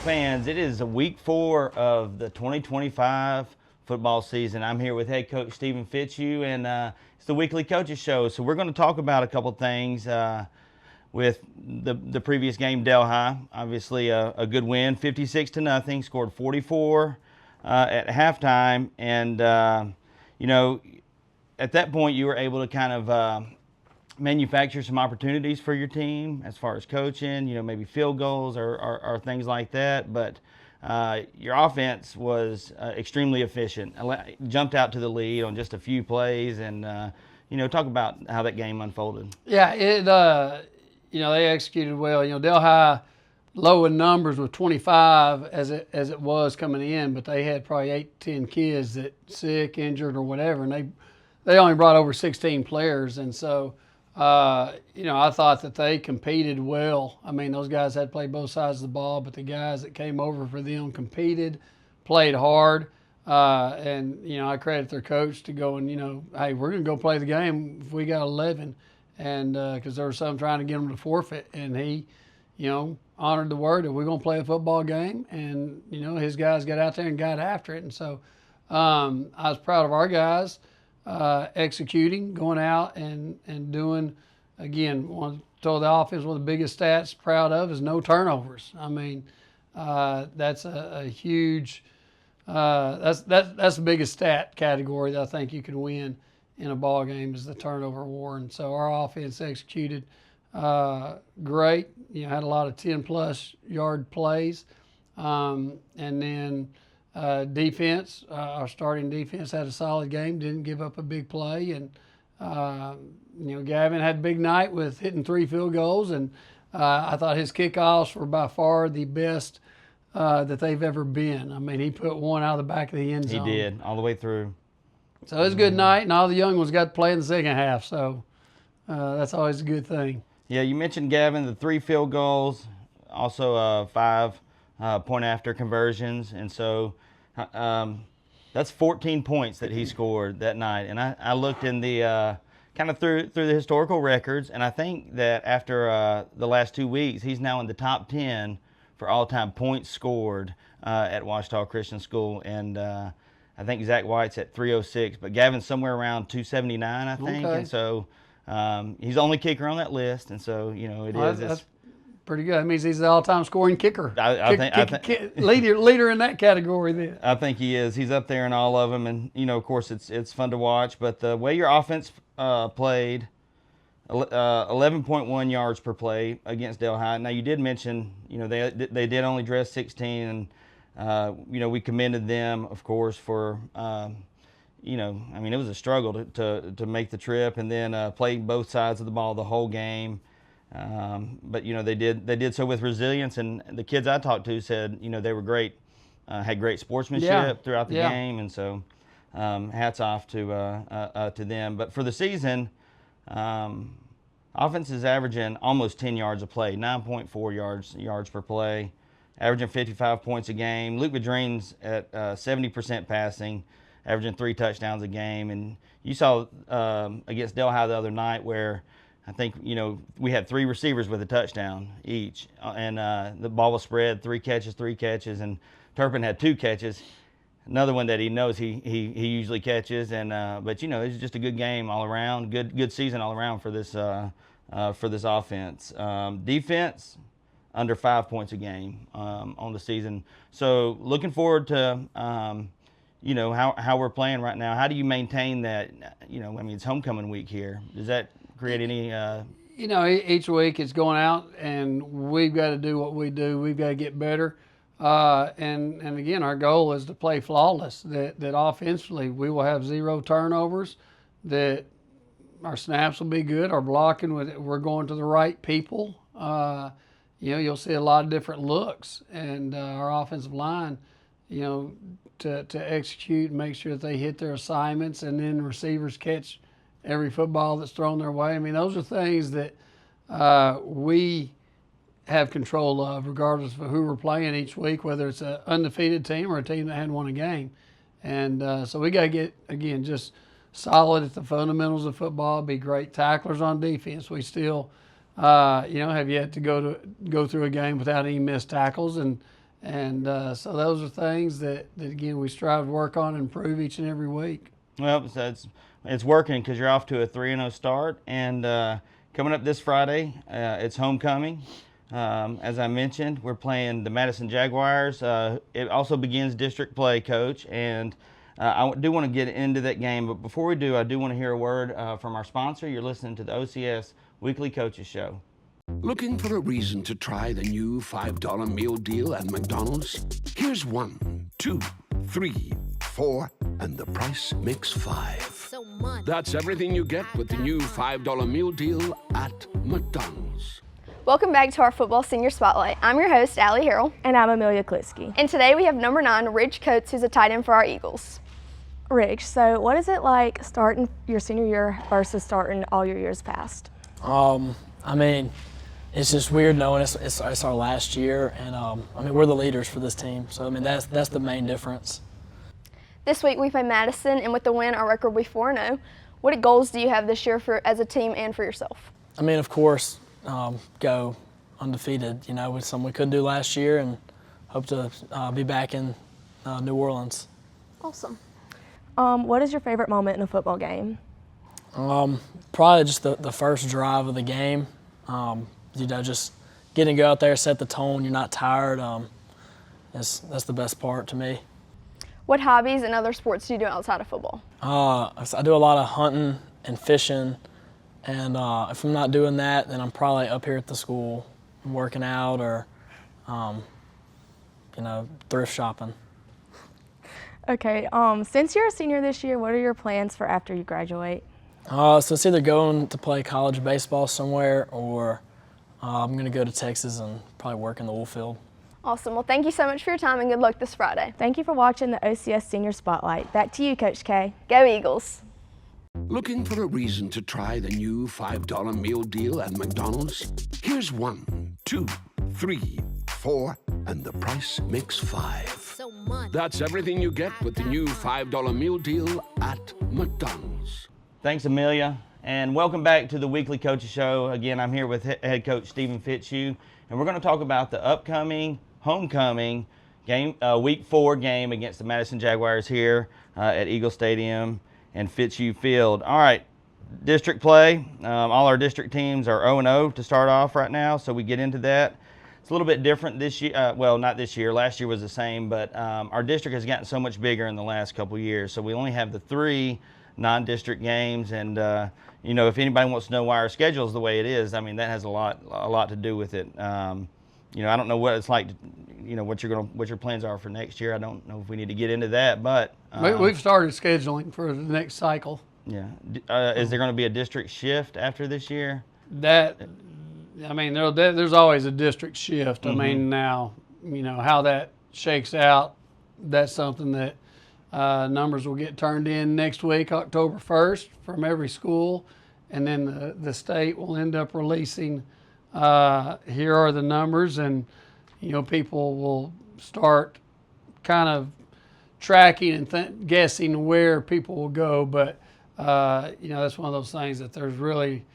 fans, it is week 4 of the 2025 football season. I'm here with head coach Stephen Fitzhugh, and it's the weekly coaches show. So we're going to talk about a couple things with the previous game, Dalhi. Obviously a good win, 56-0, scored 44 at halftime, and at that point you were able to kind of manufacture some opportunities for your team as far as coaching, maybe field goals or things like that. But your offense was extremely efficient. Jumped out to the lead on just a few plays, and talk about how that game unfolded. Yeah, they executed well. Dalhi low in numbers with 25 as it was coming in, but they had probably 8-10 kids that sick, injured, or whatever, and they only brought over 16 players, and so. I thought that they competed well. I mean, those guys had to play both sides of the ball, but the guys that came over for them competed, played hard, and I credit their coach to go and, hey, we're going to go play the game if we got 11, and because there was some trying to get them to forfeit, and he, honored the word that we're going to play a football game, and, his guys got out there and got after it, and so I was proud of our guys. Executing, going out and doing, again, told the offense one of the biggest stats proud of is no turnovers. I mean, that's a huge, that's the biggest stat category that I think you can win in a ball game is the turnover war. And so our offense executed great. Had a lot of 10-plus yard plays, and then. Defense, our starting defense had a solid game, didn't give up a big play, and Gavin had a big night with hitting 3 field goals, and I thought his kickoffs were by far the best that they've ever been. I mean, he put one out of the back of the end zone. He did, all the way through. So it was a good night, and all the young ones got to play in the second half, so that's always a good thing. Yeah, you mentioned Gavin, the 3 field goals, also 5 point after conversions, and so that's 14 points that he scored that night. And I looked in the kind of through the historical records, and I think that after the last 2 weeks, he's now in the top 10 for all-time points scored at Ouachita Christian School. And I think Zach White's at 306, but Gavin's somewhere around 279, I think. Okay. And so he's the only kicker on that list, and so That's pretty good. That means he's the all-time scoring kicker. I think leader in that category. Then I think he is. He's up there in all of them, and of course, it's fun to watch. But the way your offense played, 11.1 yards per play against Dalhi. Now you did mention, they did only dress 16, and we commended them, of course, for it was a struggle to make the trip, and then play both sides of the ball the whole game. But they did so with resilience, and the kids I talked to said they were great, had great sportsmanship throughout the game, and so hats off to them. But for the season, offense is averaging almost 10 yards a play, 9.4 yards per play, averaging 55 points a game. Luke Vadreen's at 70% passing, averaging 3 touchdowns a game, and you saw against Dalhi the other night where. I think, we had 3 receivers with a touchdown each, and the ball was spread, 3 catches, and Turpin had 2 catches. Another one that he knows he usually catches, and but it's just a good game all around, good season all around for this offense. Defense under 5 points a game on the season. So looking forward to how we're playing right now. How do you maintain that? It's homecoming week here. Does that create any each week it's going out and we've got to do what we do. We've got to get better, and again our goal is to play flawless, that offensively we will have 0 turnovers, that our snaps will be good, our blocking, we're going to the right people. You'll see a lot of different looks, and our offensive line to execute and make sure that they hit their assignments, and then receivers catch every football that's thrown their way. I mean, those are things that we have control of, regardless of who we're playing each week, whether it's an undefeated team or a team that hadn't won a game. And so we got to get, again, just solid at the fundamentals of football, be great tacklers on defense. We still, have yet to go through a game without any missed tackles. And And so those are things that, again, we strive to work on and improve each and every week. Well, so it's working because you're off to a 3-0 start, and coming up this Friday, it's homecoming. As I mentioned, we're playing the Madison Jaguars. It also begins district play, Coach, and I do want to get into that game. But before we do, I do want to hear a word from our sponsor. You're listening to the OCS Weekly Coaches Show. Looking for a reason to try the new $5 meal deal at McDonald's? Here's 1, 2, 3, 4, and the price makes 5. So much. That's everything you get with the new $5 meal deal at McDonald's. Welcome back to our Football Senior Spotlight. I'm your host, Allie, Harrell. And I'm Amelia, Kliztke. And today we have number 9, Ridge Coates, who's a tight end for our Eagles. Ridge, so what is it like starting your senior year versus starting all your years past? I mean, it's just weird knowing it's our last year, and I mean, we're the leaders for this team, so I mean that's the main difference. This week we play Madison, and with the win, our record will be 4-0. What goals do you have this year as a team and for yourself? I mean, of course, go undefeated. You know, with something we couldn't do last year, and hope to be back in New Orleans. Awesome. What is your favorite moment in a football game? Probably just the first drive of the game. You know, just getting to go out there, set the tone. You're not tired. That's the best part to me. What hobbies and other sports do you do outside of football? I do a lot of hunting and fishing, and if I'm not doing that, then I'm probably up here at the school working out or, you know, thrift shopping. Okay, since you're a senior this year, what are your plans for after you graduate? So it's either going to play college baseball somewhere or I'm going to go to Texas and probably work in the oil field. Awesome. Well, thank you so much for your time and good luck this Friday. Thank you for watching the OCS Senior Spotlight. Back to you, Coach K. Go Eagles. Looking for a reason to try the new $5 meal deal at McDonald's? Here's 1, 2, 3, 4, and the price makes 5. So much. That's everything you get with the new $5 meal deal at McDonald's. Thanks, Amelia, and welcome back to the Weekly Coaches Show. Again, I'm here with head coach Stephen Fitzhugh, and we're going to talk about the upcoming homecoming game, Week 4 game against the Madison Jaguars here at Eagle Stadium and Fitzhugh Field. All right, district play. All our district teams are 0-0 to start off right now, so we get into that. It's a little bit different this year. Well, not this year. Last year was the same, but our district has gotten so much bigger in the last couple of years, so we only have the 3 non-district games, and you know, if anybody wants to know why our schedule is the way it is, I mean, that has a lot to do with it. You know, I don't know what it's like, you know, what your plans are for next year. I don't know if we need to get into that, but We've started scheduling for the next cycle. yeah. Is there going to be a district shift after this year? I mean, there's always a district shift. I mean, now, you know, how that shakes out, that's something that numbers will get turned in next week, October 1st, from every school, and then the state will end up releasing, here are the numbers, and, you know, people will start kind of tracking and guessing where people will go, but, you know, that's one of those things that there's really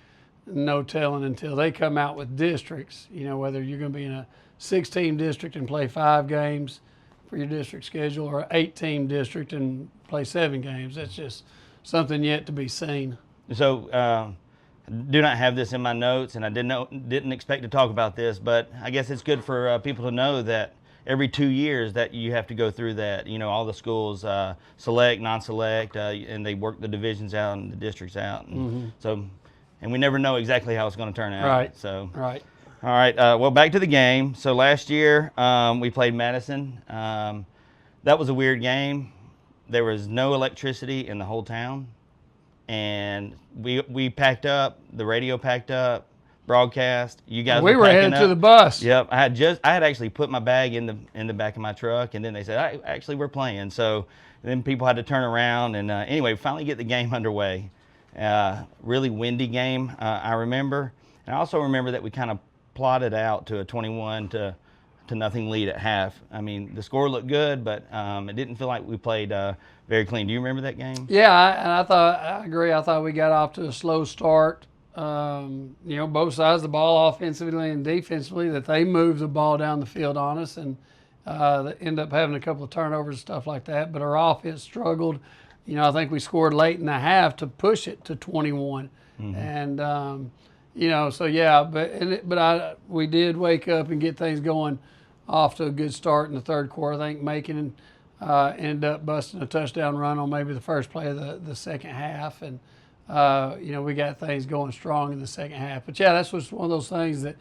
no telling until they come out with districts, you know, whether you're going to be in a 6-team district and play 5 games for your district schedule or an 8-team district and play 7 games. That's just something yet to be seen. So I do not have this in my notes, and I didn't expect to talk about this, but I guess it's good for people to know that every 2 years that you have to go through that. You know, all the schools select, non-select, and they work the divisions out and the districts out. And so, and we never know exactly how it's going to turn out. Right. So. Right. All right, well, back to the game. So last year we played Madison. That was a weird game. There was no electricity in the whole town. And we packed up, the radio packed up, broadcast. You guys We were headed packing to up. the bus. Yep, I had actually put my bag in the back of my truck, and then they said, actually, we're playing. So then people had to turn around, and anyway, we finally get the game underway. Really windy game, I remember. And I also remember that we kind of plotted out to a 21-0 lead at half. I mean, the score looked good, but it didn't feel like we played very clean. Do you remember that game? Yeah, I agree. I thought we got off to a slow start. You know, both sides of the ball, offensively and defensively, that they moved the ball down the field on us, and that end up having a couple of turnovers and stuff like that. But our offense struggled. You know, I think we scored late in the half to push it to 21. And, you know, so yeah, we did wake up and get things going off to a good start in the third quarter. I think Macon ended up busting a touchdown run on maybe the first play of the second half. And, you know, we got things going strong in the second half. But yeah, that's just one of those things that,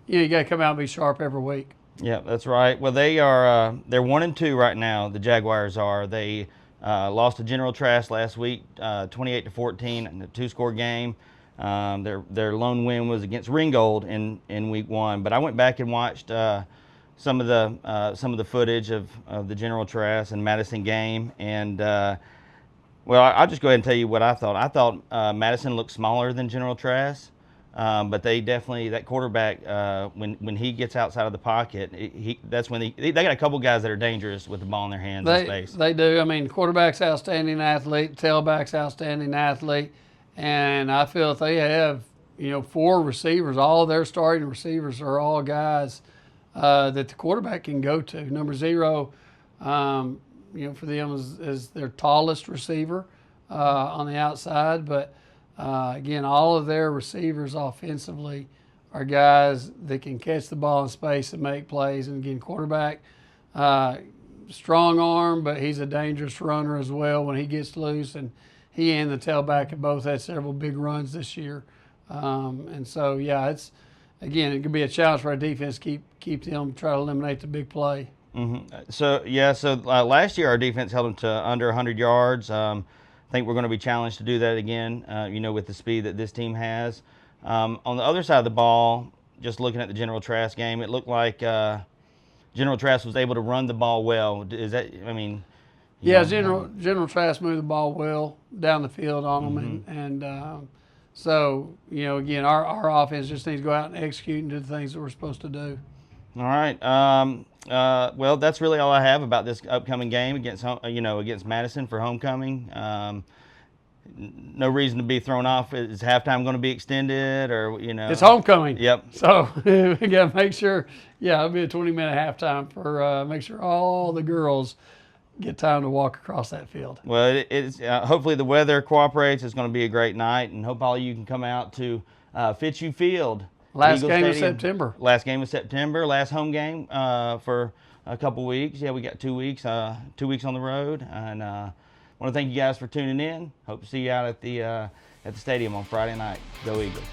you know, you got to come out and be sharp every week. Yeah, that's right. Well, they're 1-2 right now. The Jaguars are. They lost to General Trask last week, 28-14 in a 2-score game. Their lone win was against Ringgold in week 1. But I went back and watched some of the footage of the General Trask and Madison game, and well, I'll just go ahead and tell you what I thought. I thought Madison looked smaller than General Trask. But they definitely, that quarterback, when he gets outside of the pocket, that's when they got a couple guys that are dangerous with the ball in their hands in space. They do. I mean, quarterback's outstanding athlete, tailback's outstanding athlete, and I feel if they have, you know, 4 receivers, all their starting receivers are all guys that the quarterback can go to. Number 0, you know, for them is their tallest receiver on the outside, but again, all of their receivers offensively are guys that can catch the ball in space and make plays. And again, quarterback, strong arm, but he's a dangerous runner as well when he gets loose. And he and the tailback have both had several big runs this year. And so, yeah, it could be a challenge for our defense to keep them, try to eliminate the big play. So last year our defense held them to under 100 yards. I think we're going to be challenged to do that again, you know, with the speed that this team has. On the other side of the ball, just looking at the General Trask game, it looked like General Trask was able to run the ball well. Is that, I mean... Yeah, General Trask moved the ball well down the field on them. And so, you know, again, our offense just needs to go out and execute and do the things that we're supposed to do. All right. Well, that's really all I have about this upcoming game against Madison for homecoming. No reason to be thrown off. Is halftime going to be extended, or you know? It's homecoming. Yep. So we got to make sure. Yeah, it'll be a 20-minute halftime for make sure all the girls get time to walk across that field. Well, it's hopefully the weather cooperates. It's going to be a great night, and hope all of you can come out to Fitzhugh Field. Last Eagle game Stadium. of September. Last game of September. Last home game for a couple weeks. Yeah, we got 2 weeks. 2 weeks on the road, and want to thank you guys for tuning in. Hope to see you out at the stadium on Friday night. Go Eagles!